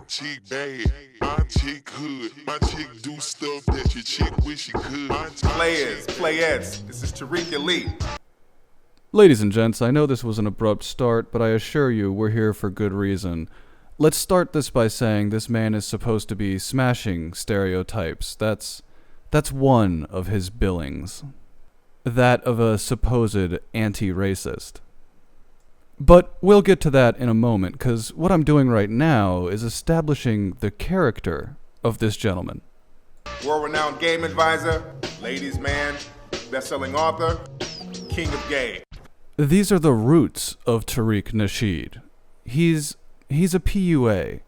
chick bad, my chick hood, my chick do stuff that your chick wish she could. Players, this is Tariq Nasheed. Ladies and gents, I know this was an abrupt start, but I assure you we're here for good reason. Let's start this by saying this man is supposed to be smashing stereotypes. That's one of his billings. That of a supposed anti-racist. But we'll get to that in a moment, because what I'm doing right now is establishing the character of this gentleman. World-renowned game advisor, ladies' man, best-selling author, king of gay. These are the roots of Tariq Nasheed. He's a PUA.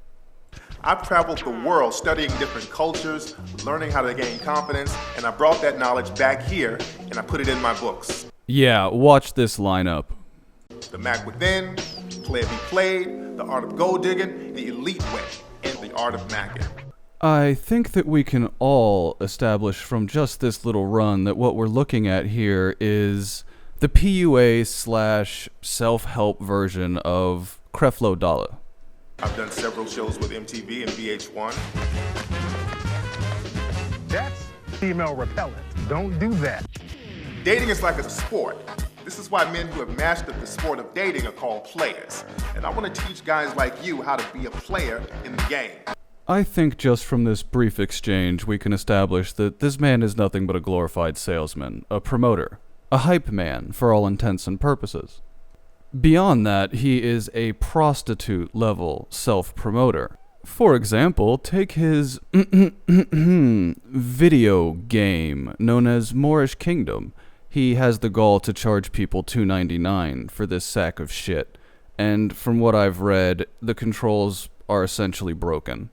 I've traveled the world studying different cultures, learning how to gain confidence, and I brought that knowledge back here and I put it in my books. Yeah, watch this lineup. The Mac Within, Play Be Played, The Art of Gold Digging, The Elite Way, and The Art of Macking. I think that we can all establish from just this little run that what we're looking at here is the PUA / self-help version of Creflo Dollar. I've done several shows with MTV and VH1. That's female repellent. Don't do that. Dating is like a sport. This is why men who have mastered the sport of dating are called players. And I want to teach guys like you how to be a player in the game. I think just from this brief exchange we can establish that this man is nothing but a glorified salesman, a promoter, a hype man for all intents and purposes. Beyond that, he is a prostitute-level self-promoter. For example, take his video game known as Moorish Kingdom. He has the gall to charge people $2.99 for this sack of shit, and from what I've read, the controls are essentially broken.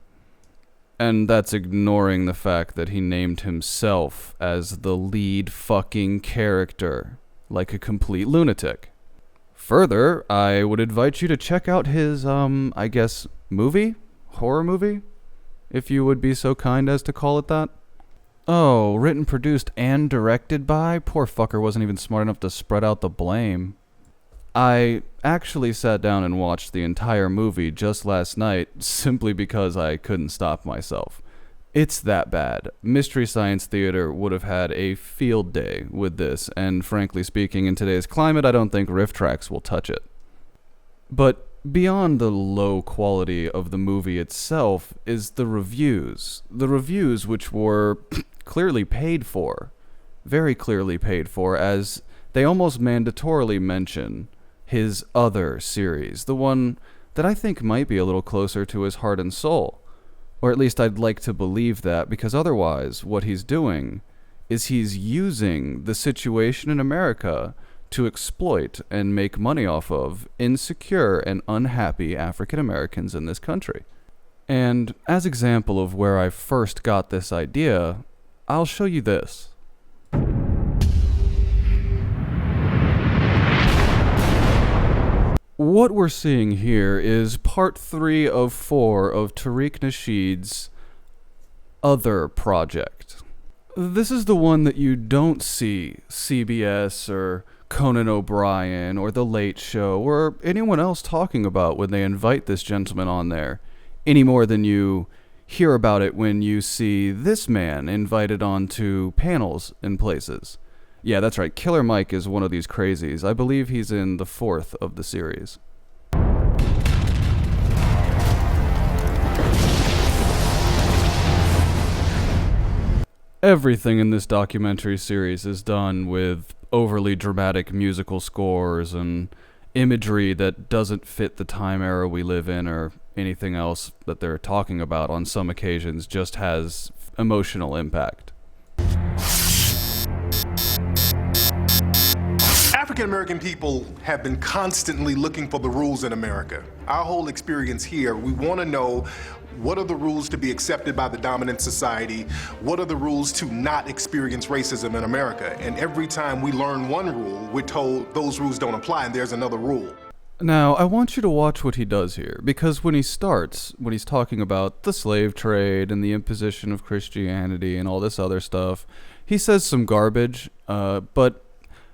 And that's ignoring the fact that he named himself as the lead fucking character, like a complete lunatic. Further, I would invite you to check out his, movie? Horror movie? If you would be so kind as to call it that. Oh, written, produced, and directed by? Poor fucker wasn't even smart enough to spread out the blame. I actually sat down and watched the entire movie just last night simply because I couldn't stop myself. It's that bad. Mystery Science Theater would have had a field day with this, and frankly speaking, in today's climate, I don't think Riff Tracks will touch it. But beyond the low quality of the movie itself is the reviews. The reviews which were clearly paid for. Very clearly paid for, as they almost mandatorily mention his other series, the one that I think might be a little closer to his heart and soul. Or at least I'd like to believe that, because otherwise what he's doing is he's using the situation in America to exploit and make money off of insecure and unhappy African Americans in this country. And as example of where I first got this idea, I'll show you this. What we're seeing here is part 3 of 4 of Tariq Nasheed's other project. This is the one that you don't see CBS or Conan O'Brien or The Late Show or anyone else talking about when they invite this gentleman on there, any more than you hear about it when you see this man invited onto panels in places. Yeah, that's right. Killer Mike is one of these crazies. I believe he's in the 4th of the series. Everything in this documentary series is done with overly dramatic musical scores and imagery that doesn't fit the time era we live in, or anything else that they're talking about on some occasions just has emotional impact. African American people have been constantly looking for the rules in America. Our whole experience here, we want to know what are the rules to be accepted by the dominant society? What are the rules to not experience racism in America? And every time we learn one rule, we're told those rules don't apply and there's another rule. Now, I want you to watch what he does here, because when he's talking about the slave trade and the imposition of Christianity and all this other stuff, he says some garbage, but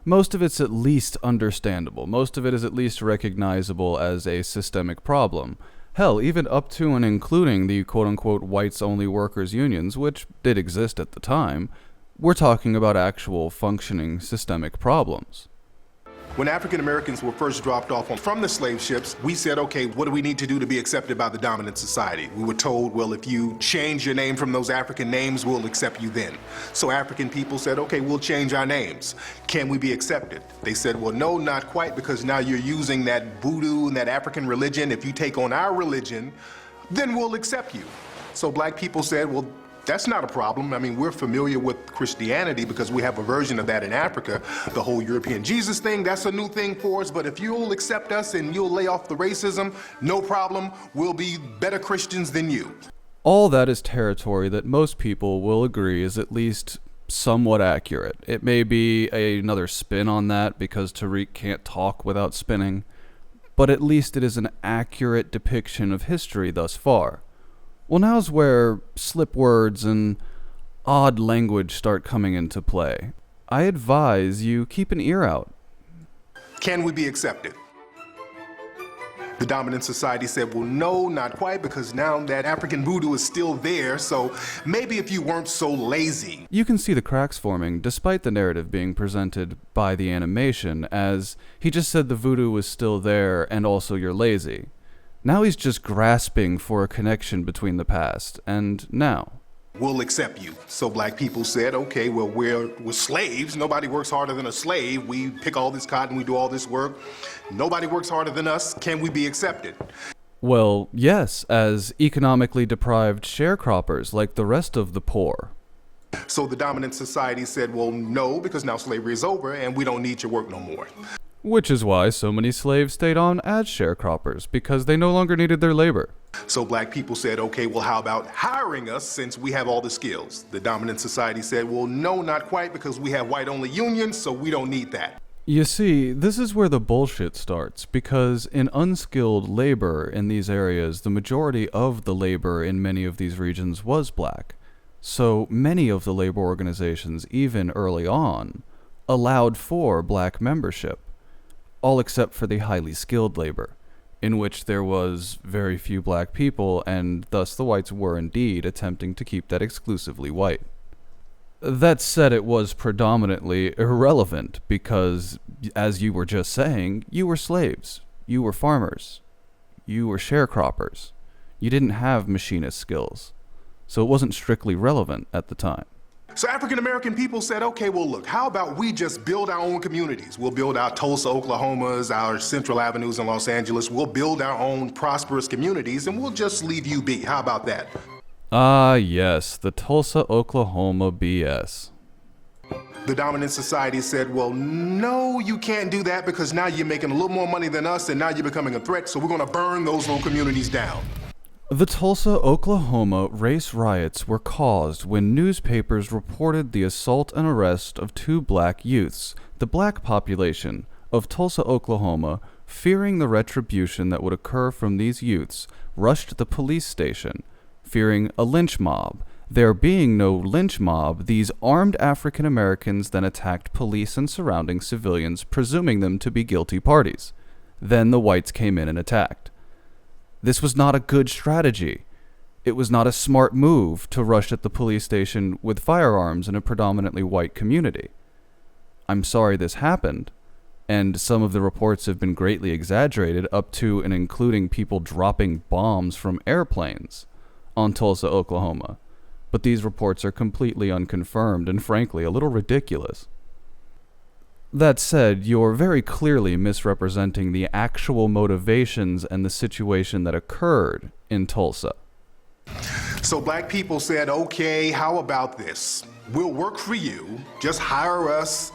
most of it's at least understandable. Most of it is at least recognizable as a systemic problem. Hell, even up to and including the quote-unquote whites-only workers' unions, which did exist at the time, we're talking about actual functioning systemic problems. When African Americans were first dropped off from the slave ships, we said, okay, what do we need to do to be accepted by the dominant society? We were told, well, if you change your name from those African names, we'll accept you then. So African people said, okay, we'll change our names. Can we be accepted? They said, well, no, not quite, because now you're using that voodoo and that African religion. If you take on our religion, then we'll accept you. So black people said, well, that's not a problem. I mean, we're familiar with Christianity because we have a version of that in Africa. The whole European Jesus thing, that's a new thing for us. But if you'll accept us and you'll lay off the racism, no problem. We'll be better Christians than you. All that is territory that most people will agree is at least somewhat accurate. It may be another spin on that because Tariq can't talk without spinning, but at least it is an accurate depiction of history thus far. Well, now's where slip words and odd language start coming into play. I advise you keep an ear out. Can we be accepted? The dominant society said, well, no, not quite, because now that African voodoo is still there, so maybe if you weren't so lazy. You can see the cracks forming, despite the narrative being presented by the animation, as he just said the voodoo was still there and also you're lazy. Now he's just grasping for a connection between the past and now. We'll accept you. So black people said, okay, well, we're slaves. Nobody works harder than a slave. We pick all this cotton, we do all this work. Nobody works harder than us. Can we be accepted? Well, yes, as economically deprived sharecroppers like the rest of the poor. So the dominant society said, well, no, because now slavery is over and we don't need your work no more. Which is why so many slaves stayed on as sharecroppers, because they no longer needed their labor. So black people said, okay, well, how about hiring us since we have all the skills? The dominant society said, well, no, not quite, because we have white-only unions, so we don't need that. You see, this is where the bullshit starts, because in unskilled labor in these areas, the majority of the labor in many of these regions was black. So many of the labor organizations, even early on, allowed for black membership. All except for the highly skilled labor, in which there was very few black people, and thus the whites were indeed attempting to keep that exclusively white. That said, it was predominantly irrelevant because, as you were just saying, you were slaves, you were farmers, you were sharecroppers, you didn't have machinist skills, so it wasn't strictly relevant at the time. So African American people said, okay, well, look, how about we just build our own communities? We'll build our Tulsa, Oklahomas, our Central Avenues in Los Angeles. We'll build our own prosperous communities, and we'll just leave you be. How about that? Ah, yes, the Tulsa, Oklahoma BS. The dominant society said, well, no, you can't do that because now you're making a little more money than us, and now you're becoming a threat, so we're going to burn those little communities down. The Tulsa, Oklahoma race riots were caused when newspapers reported the assault and arrest of 2 black youths. The black population of Tulsa, Oklahoma, fearing the retribution that would occur from these youths, rushed the police station, fearing a lynch mob. There being no lynch mob, these armed African Americans then attacked police and surrounding civilians, presuming them to be guilty parties. Then the whites came in and attacked. This was not a good strategy. It was not a smart move to rush at the police station with firearms in a predominantly white community. I'm sorry this happened, and some of the reports have been greatly exaggerated up to and including people dropping bombs from airplanes on Tulsa, Oklahoma. But these reports are completely unconfirmed and frankly a little ridiculous. That said, you're very clearly misrepresenting the actual motivations and the situation that occurred in Tulsa. So black people said, okay, how about this? We'll work for you, just hire us,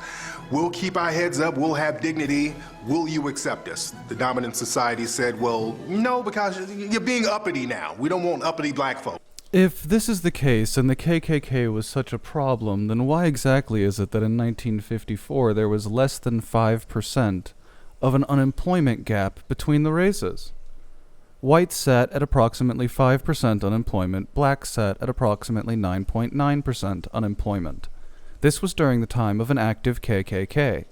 we'll keep our heads up, we'll have dignity, will you accept us? The dominant society said, well, no, because you're being uppity now. We don't want uppity black folk. If this is the case and the KKK was such a problem, then why exactly is it that in 1954 there was less than 5% of an unemployment gap between the races? Whites sat at approximately 5% unemployment, blacks sat at approximately 9.9% unemployment. This was during the time of an active KKK.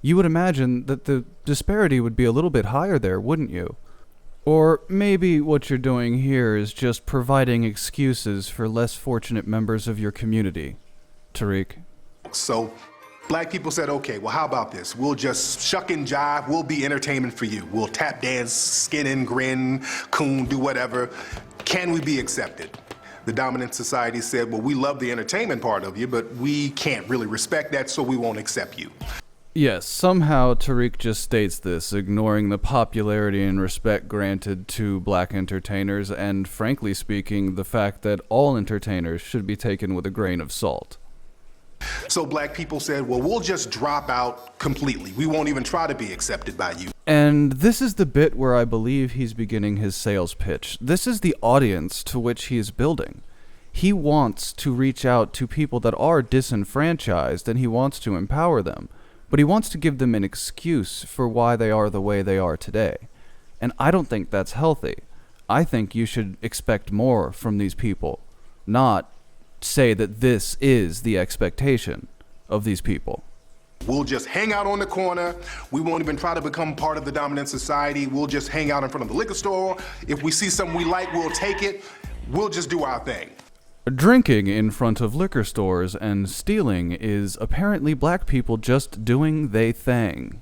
You would imagine that the disparity would be a little bit higher there, wouldn't you? Or maybe what you're doing here is just providing excuses for less fortunate members of your community, Tariq. So black people said, okay, well, how about this? We'll just shuck and jive. We'll be entertainment for you. We'll tap dance, skin and grin, coon, do whatever. Can we be accepted? The dominant society said, well, we love the entertainment part of you, but we can't really respect that, so we won't accept you. Yes, somehow Tariq just states this, ignoring the popularity and respect granted to black entertainers, and frankly speaking, the fact that all entertainers should be taken with a grain of salt. So black people said, well, we'll just drop out completely. We won't even try to be accepted by you. And this is the bit where I believe he's beginning his sales pitch. This is the audience to which he is building. He wants to reach out to people that are disenfranchised, and he wants to empower them. But he wants to give them an excuse for why they are the way they are today. And I don't think that's healthy. I think you should expect more from these people, not say that this is the expectation of these people. We'll just hang out on the corner. We won't even try to become part of the dominant society. We'll just hang out in front of the liquor store. If we see something we like, we'll take it. We'll just do our thing. Drinking in front of liquor stores and stealing is apparently black people just doing they thing.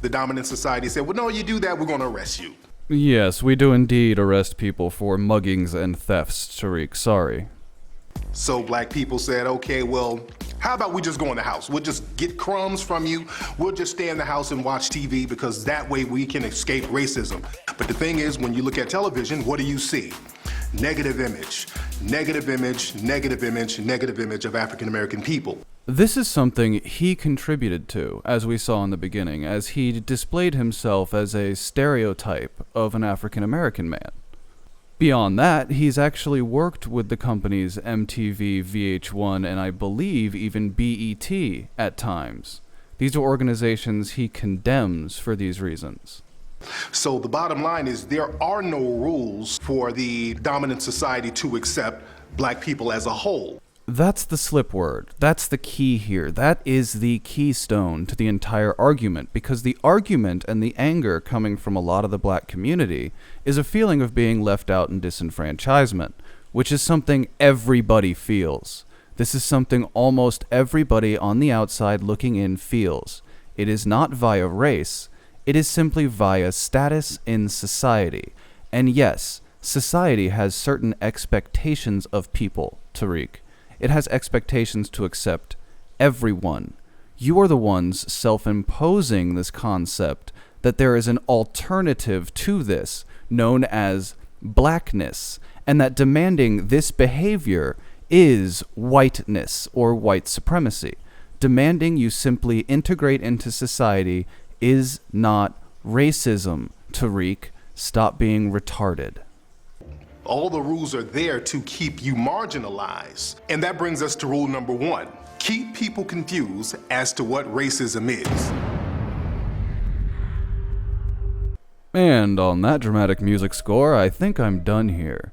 The dominant society said, well, no, you do that, we're going to arrest you. Yes, we do indeed arrest people for muggings and thefts, Tariq, sorry. So black people said, okay, well, how about we just go in the house? We'll just get crumbs from you. We'll just stay in the house and watch TV because that way we can escape racism. But the thing is, when you look at television, what do you see? Negative image, negative image, negative image, negative image of African American people. This is something he contributed to, as we saw in the beginning, as he displayed himself as a stereotype of an African American man. Beyond that, he's actually worked with the companies MTV, VH1, and I believe even BET at times. These are organizations he condemns for these reasons. So the bottom line is there are no rules for the dominant society to accept black people as a whole. That's the slip word. That's the key here. That is the keystone to the entire argument, because the argument and the anger coming from a lot of the black community is a feeling of being left out and disenfranchisement, which is something everybody feels. This is something almost everybody on the outside looking in feels. It is not via race. It is simply via status in society. And yes, society has certain expectations of people, Tariq. It has expectations to accept everyone. You are the ones self-imposing this concept that there is an alternative to this known as blackness, and that demanding this behavior is whiteness or white supremacy. Demanding you simply integrate into society is not racism, Tariq. Stop being retarded. All the rules are there to keep you marginalized. And that brings us to rule number 1. Keep people confused as to what racism is. And on that dramatic music score, I think I'm done here.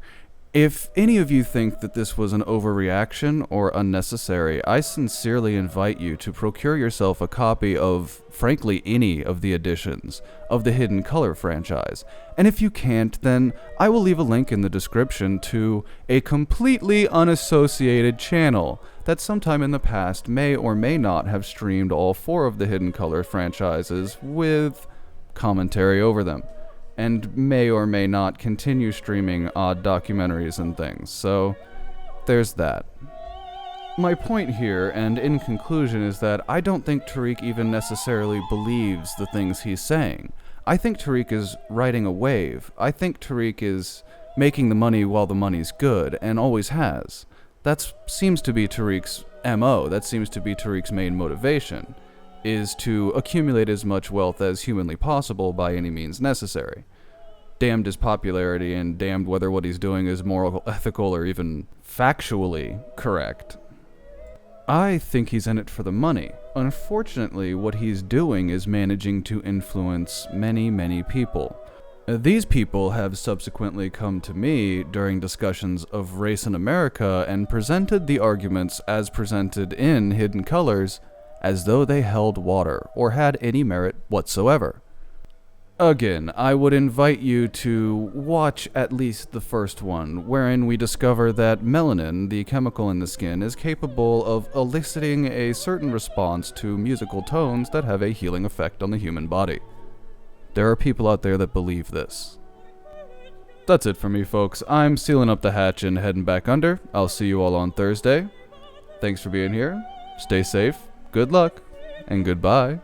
If any of you think that this was an overreaction or unnecessary, I sincerely invite you to procure yourself a copy of, frankly, any of the editions of the Hidden Color franchise. And if you can't, then I will leave a link in the description to a completely unassociated channel that sometime in the past may or may not have streamed all 4 of the Hidden Color franchises with commentary over them, and may or may not continue streaming odd documentaries and things, so there's that. My point here, and in conclusion, is that I don't think Tariq even necessarily believes the things he's saying. I think Tariq is riding a wave. I think Tariq is making the money while the money's good, and always has. That seems to be Tariq's MO, that seems to be Tariq's main motivation, is to accumulate as much wealth as humanly possible by any means necessary. Damned his popularity, and damned whether what he's doing is moral, ethical, or even factually correct. I think he's in it for the money. Unfortunately, what he's doing is managing to influence many, many people. These people have subsequently come to me during discussions of race in America and presented the arguments as presented in Hidden Colors as though they held water or had any merit whatsoever. Again, I would invite you to watch at least the first one, wherein we discover that melanin, the chemical in the skin, is capable of eliciting a certain response to musical tones that have a healing effect on the human body. There are people out there that believe this. That's it for me, folks. I'm sealing up the hatch and heading back under. I'll see you all on Thursday. Thanks for being here. Stay safe, good luck, and goodbye.